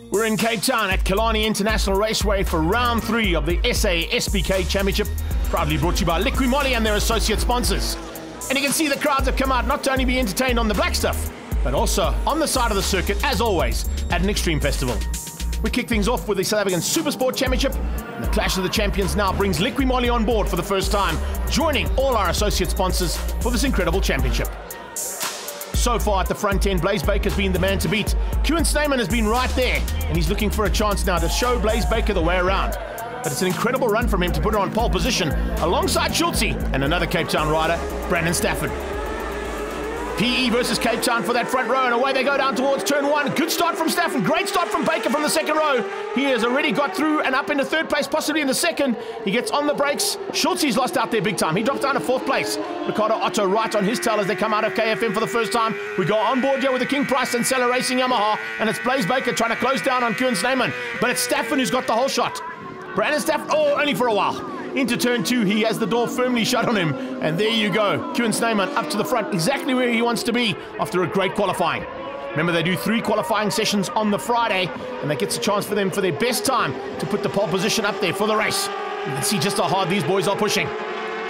We're in Cape Town at Killarney International Raceway for round 3 of the SA SBK Championship, proudly brought to you by Liqui Moly and their associate sponsors. And you can see the crowds have come out not to only be entertained on the black stuff, but also on the side of the circuit, as always, at an extreme festival. We kick things off with the South African SuperSport Championship, and the Clash of the Champions now brings Liqui Moly on board for the first time, joining all our associate sponsors for this incredible championship. So far at the front end, Blaze Baker's been the man to beat. SLAMET has been right there, and he's looking for a chance now to show Blaze Baker the way around. But it's an incredible run from him to put her on pole position, alongside Schultz and another Cape Town rider, Brandon Stafford. PE versus Cape Town for that front row, and away they go down towards turn 1. Good start from Stafford, great start from Baker from the second row. He has already got through and up into third place, possibly in the second. He gets on the brakes. Schultz lost out there big time. He drops down to 4th place. Ricardo Otto right on his tail as they come out of KFM for the first time. We go on board here with the King Price and Seller Racing Yamaha, and it's Blaze Baker trying to close down on SLAMET, but it's Stafford who's got the whole shot. Brandon Stafford, only for a while. Into turn 2, he has the door firmly shut on him, and there you go. SLAMET up to the front, exactly where he wants to be after a great qualifying. Remember, they do 3 qualifying sessions on the Friday, and that gets a chance for them for their best time to put the pole position up there for the race. You can see just how hard these boys are pushing.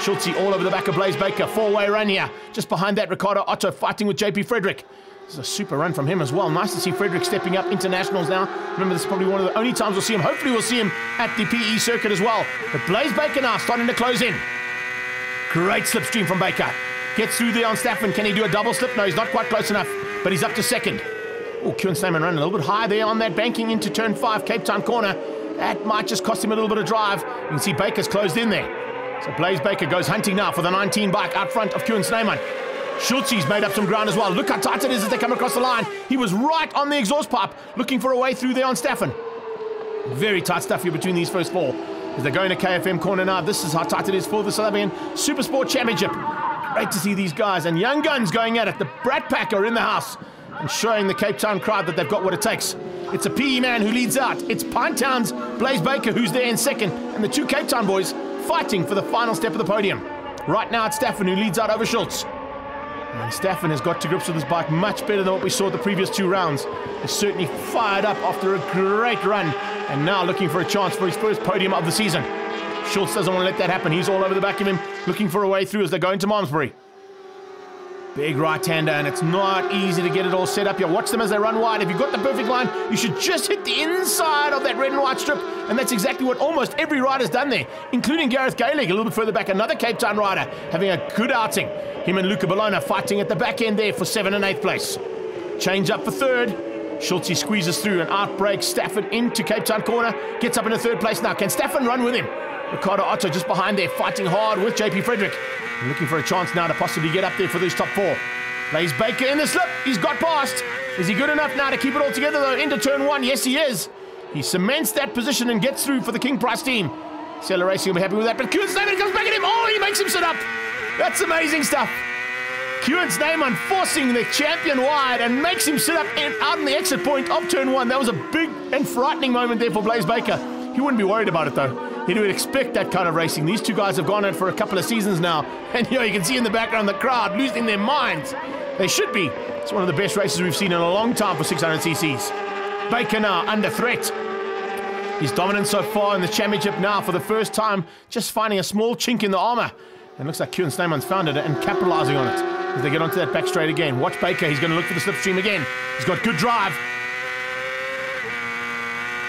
Schultz all over the back of Blaze Baker, 4-way run here. Just behind that, Ricardo Otto fighting with JP Frederick. This is a super run from him as well. Nice to see Frederick stepping up internationals now. Remember, this is probably one of the only times we'll see him. Hopefully we'll see him at the PE circuit as well. But Blaze Baker now starting to close in. Great slipstream from Baker. Gets through there on Stafford. Can he do a double slip? No, he's not quite close enough, but he's up to second. SLAMET running a little bit high there on that banking into turn 5, Cape Town corner. That might just cost him a little bit of drive. You can see Baker's closed in there. So Blaze Baker goes hunting now for the 19 bike out front of SLAMET. Schultz made up some ground as well. Look how tight it is as they come across the line. He was right on the exhaust pipe, looking for a way through there on Stafford. Very tight stuff here between these first 4. As they're going to KFM corner now, this is how tight it is for the South African SuperSport Championship. Great to see these guys, and young guns going at it. The Brat Pack are in the house and showing the Cape Town crowd that they've got what it takes. It's a PE man who leads out. It's Pine Town's Blaze Baker who's there in second, and the 2 Cape Town boys fighting for the final step of the podium. Right now it's Stafford who leads out over Schultz. And Stafford has got to grips with his bike much better than what we saw the previous 2 rounds. He's certainly fired up after a great run, and now looking for a chance for his first podium of the season. Schultz doesn't want to let that happen. He's all over the back of him, looking for a way through as they go into Malmesbury. Big right-hander, and it's not easy to get it all set up here. Watch them as they run wide. If you've got the perfect line, you should just hit the inside of that red and white strip, and that's exactly what almost every rider's done there, including Gareth Gaelig a little bit further back, another Cape Town rider having a good outing. Him and Luca Bologna fighting at the back end there for 7th and 8th place. Change up for 3rd. Schultz squeezes through and outbreaks Stafford into Cape Town corner. Gets up into 3rd place now. Can Stafford run with him? Ricardo Otto just behind there, fighting hard with JP Frederick. Looking for a chance now to possibly get up there for these top 4. Blaze Baker in the slip. He's got past. Is he good enough now to keep it all together though? Into turn 1. Yes, he is. He cements that position and gets through for the King Price team. Seller Racing will be happy with that. But SLAMET comes back at him. He makes him sit up. That's amazing stuff. SLAMET forcing the champion wide and makes him sit up out in the exit point of turn 1. That was a big and frightening moment there for Blaze Baker. He wouldn't be worried about it though. He would expect that kind of racing. These 2 guys have gone at it for a couple of seasons now. And you can see in the background the crowd losing their minds. They should be. It's one of the best races we've seen in a long time for 600cc's. Baker now under threat. He's dominant so far in the championship now for the first time, just finding a small chink in the armor. And it looks like SLAMET's found it and capitalizing on it as they get onto that back straight again. Watch Baker. He's going to look for the slipstream again. He's got good drive.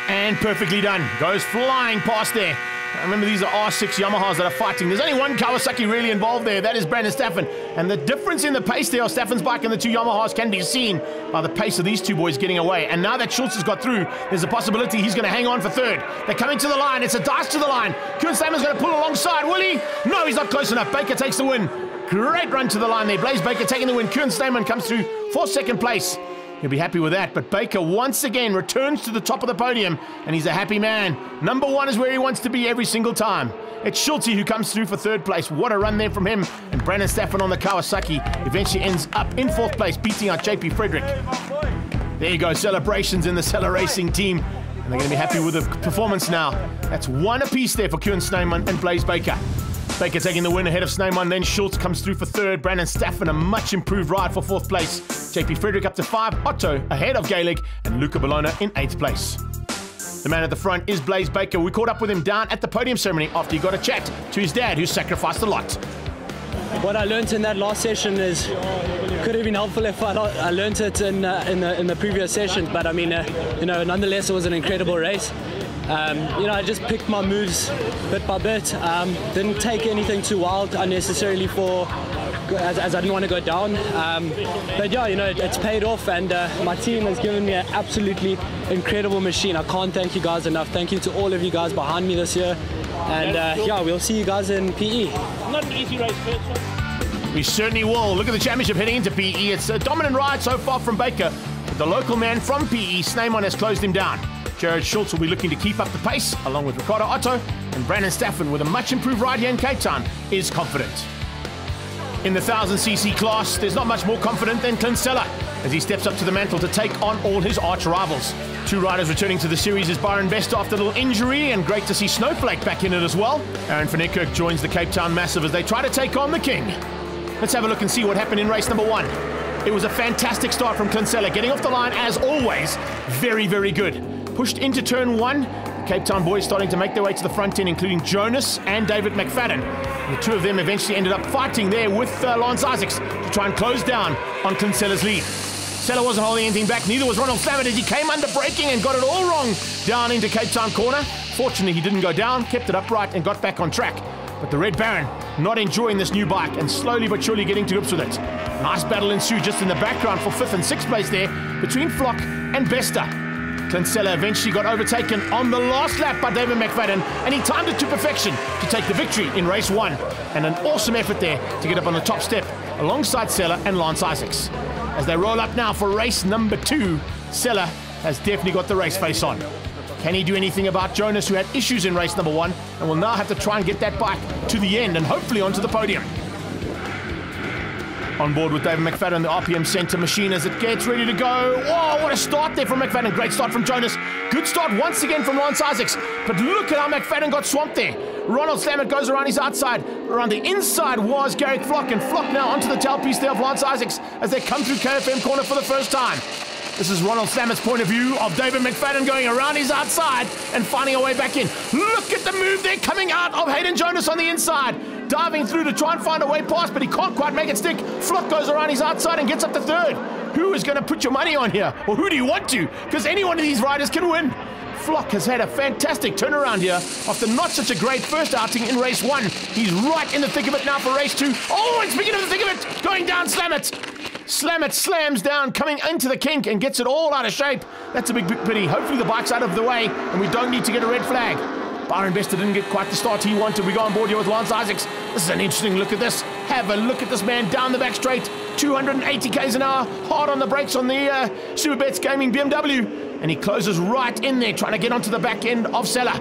And perfectly done. Goes flying past there. Remember, these are R6 Yamahas that are fighting. There's only one Kawasaki really involved there. That is Brandon Stafford. And the difference in the pace there of Stafford's bike and the 2 Yamahas can be seen by the pace of these 2 boys getting away. And now that Schultz has got through, there's a possibility he's going to hang on for 3rd. They're coming to the line. It's a dice to the line. SLAMET's going to pull alongside. Will he? No, he's not close enough. Baker takes the win. Great run to the line there. Blaze Baker taking the win. SLAMET comes through for 2nd place. He'll be happy with that, but Baker once again returns to the top of the podium, and he's a happy man. Number 1 is where he wants to be every single time. It's Schultz who comes through for 3rd place. What a run there from him, and Brandon Stafford on the Kawasaki eventually ends up in 4th place, beating out JP Frederick. There you go, celebrations in the Seller Racing team, and they're going to be happy with the performance now. That's 1 apiece there for SLAMET and Blaze Baker. Baker taking the win ahead of SLAMET, then Schultz comes through for 3rd. Brandon Stafford, a much improved ride for 4th place. JP Frederick up to 5, Otto ahead of Gaelic, and Luca Bologna in 8th place. The man at the front is Blaze Baker. We caught up with him down at the podium ceremony after he got a chat to his dad, who sacrificed a lot. What I learned in that last session is could have been helpful if I learned it in the previous sessions. But I mean, nonetheless, it was an incredible race. I just picked my moves bit by bit. Didn't take anything too wild unnecessarily as I didn't want to go down. But yeah, it's paid off, and my team has given me an absolutely incredible machine. I can't thank you guys enough. Thank you to all of you guys behind me this year. And yeah, we'll see you guys in PE. Not an easy race, first. We certainly will. Look at the championship heading into PE. It's a dominant ride so far from Baker. But the local man from PE, Sneeman, has closed him down. Jared Schultz will be looking to keep up the pace, along with Ricardo Otto, and Brandon Staffen, with a much improved ride here in Cape Town, is confident. In the 1000cc class, there's not much more confident than Clint as he steps up to the mantle to take on all his arch rivals. 2 riders returning to the series is Byron Bester after a little injury, and great to see Snowflake back in it as well. Aaron van Niekerk joins the Cape Town Massive as they try to take on the King. Let's have a look and see what happened in race number 1. It was a fantastic start from Clint, getting off the line as always, very, very good. Pushed into turn 1, the Cape Town boys starting to make their way to the front end, including Jonas and David McFadden. The two of them eventually ended up fighting there with Lance Isaacs to try and close down on Clint lead. Sella wasn't holding anything back, neither was Ronald SLAMET as he came under braking and got it all wrong down into Cape Town corner. Fortunately, he didn't go down, kept it upright and got back on track. But the Red Baron not enjoying this new bike and slowly but surely getting to grips with it. Nice battle ensued just in the background for 5th and 6th place there between Flock and Bester. Clint eventually got overtaken on the last lap by David McFadden, and he timed it to perfection to take the victory in race 1. And an awesome effort there to get up on the top step alongside Sella and Lance Isaacs. As they roll up now for race number 2, Sella has definitely got the race face on. Can he do anything about Jonas, who had issues in race number 1 and will now have to try and get that bike to the end and hopefully onto the podium? On board with David McFadden, the RPM Center machine as it gets ready to go. Whoa, what a start there from McFadden. Great start from Jonas. Good start once again from Lance Isaacs. But look at how McFadden got swamped there. Ronald SLAMET goes around his outside. Around the inside was Garrick Flock, and Flock now onto the tailpiece there of Lance Isaacs as they come through KFM corner for the first time. This is Ronald SLAMET's point of view of David McFadden going around his outside and finding a way back in. Look at the move there coming out of Hayden Jonas on the inside. Diving through to try and find a way past, but he can't quite make it stick. Flock goes around his outside and gets up to 3rd. Who is going to put your money on here? Or who do you want to? Because any one of these riders can win. Flock has had a fantastic turnaround here after not such a great first outing in race 1. He's right in the thick of it now for race 2. Oh, and speaking of the thick of it, going down SLAMET. SLAMET slams down, coming into the kink and gets it all out of shape. That's a big pity. Hopefully the bike's out of the way and we don't need to get a red flag. Byron Bester didn't get quite the start he wanted. We go on board here with Lance Isaacs. This is an interesting look at this. Have a look at this man down the back straight. 280 k's an hour, hard on the brakes on the Superbets Gaming BMW. And he closes right in there, trying to get onto the back end of Sella.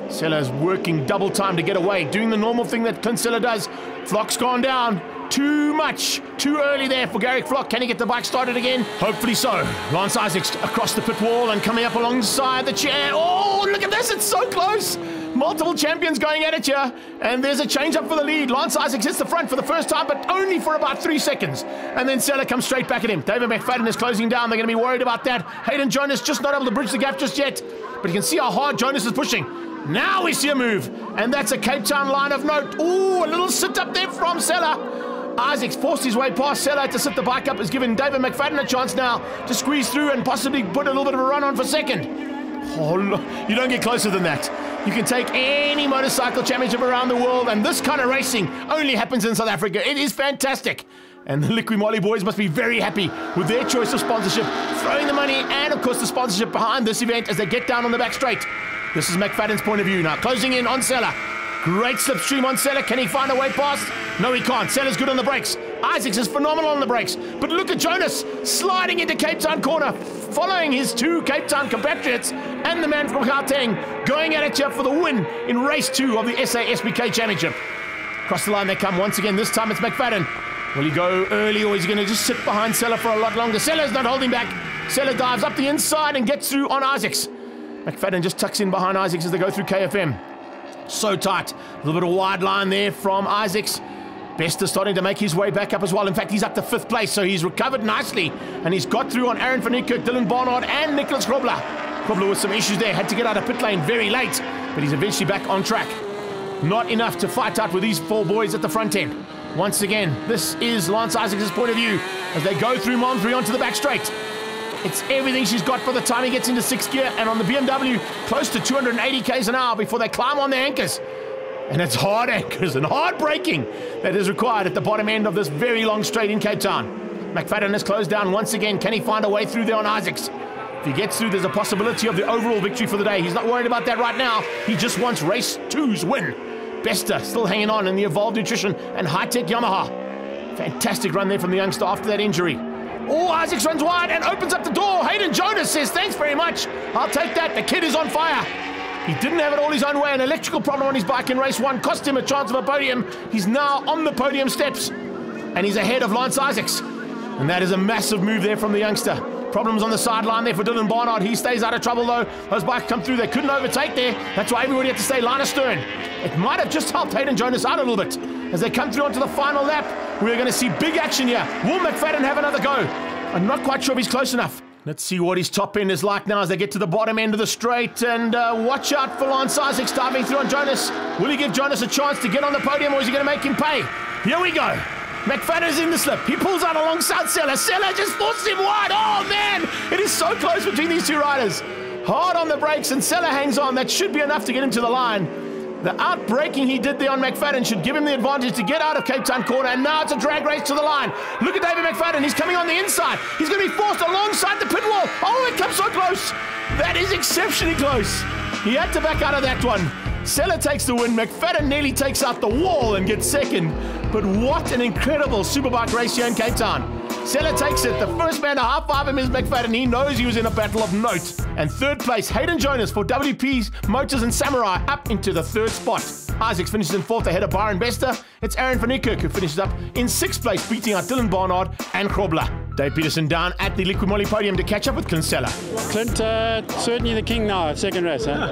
Sella's working double time to get away, doing the normal thing that Clint does. Flock's gone down. Too much, too early there for Garrick Flock. Can he get the bike started again? Hopefully so. Lance Isaacs across the pit wall and coming up alongside the chair. Oh, look at this, it's so close. Multiple champions going at it here, and there's a change up for the lead. Lance Isaacs hits the front for the first time, but only for about 3 seconds. And then Sella comes straight back at him. David McFadden is closing down. They're going to be worried about that. Hayden Jonas just not able to bridge the gap just yet, but you can see how hard Jonas is pushing. Now we see a move, and that's a Cape Town line of note. Ooh, a little sit up there from Sella. Isaacs forced his way past Sella to sit the bike up, has given David McFadden a chance now to squeeze through and possibly put a little bit of a run on for second. Oh, look, you don't get closer than that. You can take any motorcycle championship around the world, and this kind of racing only happens in South Africa. It is fantastic. And the Liqui Moly boys must be very happy with their choice of sponsorship, throwing the money and, of course, the sponsorship behind this event as they get down on the back straight. This is McFadden's point of view now, closing in on Sella. Great slipstream on Sella. Can he find a way past? No, he can't. Sella's good on the brakes. Isaacs is phenomenal on the brakes. But look at Jonas sliding into Cape Town corner, following his 2 Cape Town compatriots and the man from Gauteng going at it here for the win in race 2 of the SA SBK Championship. Across the line they come once again. This time it's McFadden. Will he go early, or is he going to just sit behind Sella for a lot longer? Sella's not holding back. Sella dives up the inside and gets through on Isaacs. McFadden just tucks in behind Isaacs as they go through KFM. So tight. A little bit of wide line there from Isaacs. Bester starting to make his way back up as well. In fact, he's up to 5th place, so he's recovered nicely. And he's got through on Aaron van Niekerk, Dylan Barnard, and Nicholas Grobler. Grobler with some issues there, had to get out of pit lane very late, but he's eventually back on track. Not enough to fight out with these 4 boys at the front end. Once again, this is Lance Isaacs' point of view as they go through Malmesbury onto the back straight. It's everything she's got for the time he gets into 6th gear, and on the BMW, close to 280 k's an hour before they climb on their anchors. And it's hard anchors and hard braking that is required at the bottom end of this very long straight in Cape Town. McFadden has closed down once again. Can he find a way through there on Isaacs? If he gets through, there's a possibility of the overall victory for the day. He's not worried about that right now. He just wants race 2's win. Bester still hanging on in the Evolved Nutrition and high-tech Yamaha. Fantastic run there from the youngster after that injury. Oh, Isaacs runs wide and opens up the door. Hayden Jonas says, thanks very much. I'll take that. The kid is on fire. He didn't have it all his own way. An electrical problem on his bike in race 1 cost him a chance of a podium. He's now on the podium steps, and he's ahead of Lance Isaacs. And that is a massive move there from the youngster. Problems on the sideline there for Dylan Barnard. He stays out of trouble though. Those bikes come through. They couldn't overtake there. That's why everybody had to stay line astern. It might have just helped Hayden Jonas out a little bit. As they come through onto the final lap, we're going to see big action here. Will McFadden have another go? I'm not quite sure if he's close enough. Let's see what his top end is like now as they get to the bottom end of the straight. And watch out for Lance Isaacs diving through on Jonas. Will he give Jonas a chance to get on the podium, or is he going to make him pay? Here we go. McFadden's in the slip. He pulls out alongside Sella. Sella just forces him wide. Oh, man. It is so close between these 2 riders. Hard on the brakes, and Sella hangs on. That should be enough to get him to the line. The out-braking he did there on McFadden should give him the advantage to get out of Cape Town corner, and now it's a drag race to the line. Look at David McFadden. He's coming on the inside. He's going to be forced alongside the pit wall. Oh, it comes so close. That is exceptionally close. He had to back out of that one. Sella takes the win. McFadden nearly takes out the wall and gets second. But what an incredible superbike race here in Cape Town. Sella takes it. The first man to high-five him is McFadden. He knows he was in a battle of note. And 3rd place, Hayden Jonas for WP's Motors and Samurai up into the 3rd spot. Isaacs finishes in 4th ahead of Byron Bester. It's Aaron van Niekerk who finishes up in 6th place, beating out Dylan Barnard and Grobler. Dave Peterson down at the Liqui Moly podium to catch up with Clint Sella. Clint, certainly the king now, 2nd race, huh?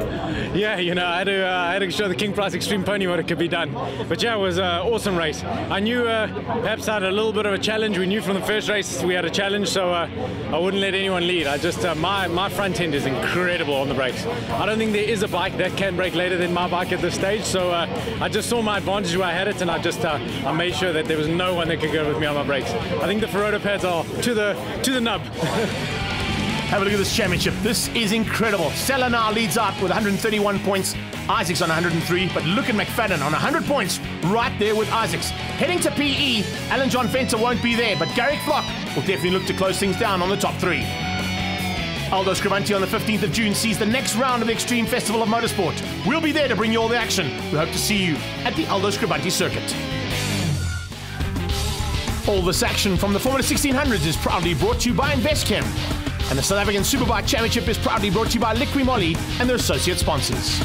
Yeah, you know, I had to show the King Price Extreme Pony what it could be done. But yeah, it was an awesome race. I knew perhaps I had a little bit of a challenge. We knew from the first race we had a challenge, so I wouldn't let anyone lead. I just, my front end is incredible on the brakes. I don't think there is a bike that can brake later than my bike at this stage, so I just saw my advantage where I had it, and I made sure that there was no one that could go with me on my brakes. I think the Ferodo pads are to the nub. Have a look at this championship. This is incredible. Sella now leads out with 131 points. Isaacs on 103, but look at McFadden on 100 points right there with Isaacs. Heading to PE, Alan John Fenter won't be there, but Garrick Flock will definitely look to close things down on the top 3. Aldo Scrivanti on the 15th of June sees the next round of the Extreme Festival of Motorsport. We'll be there to bring you all the action. We hope to see you at the Aldo Scrivanti circuit. All this action from the Formula 1600s is proudly brought to you by Investchem. And the South African Superbike Championship is proudly brought to you by Liqui Moly and their associate sponsors.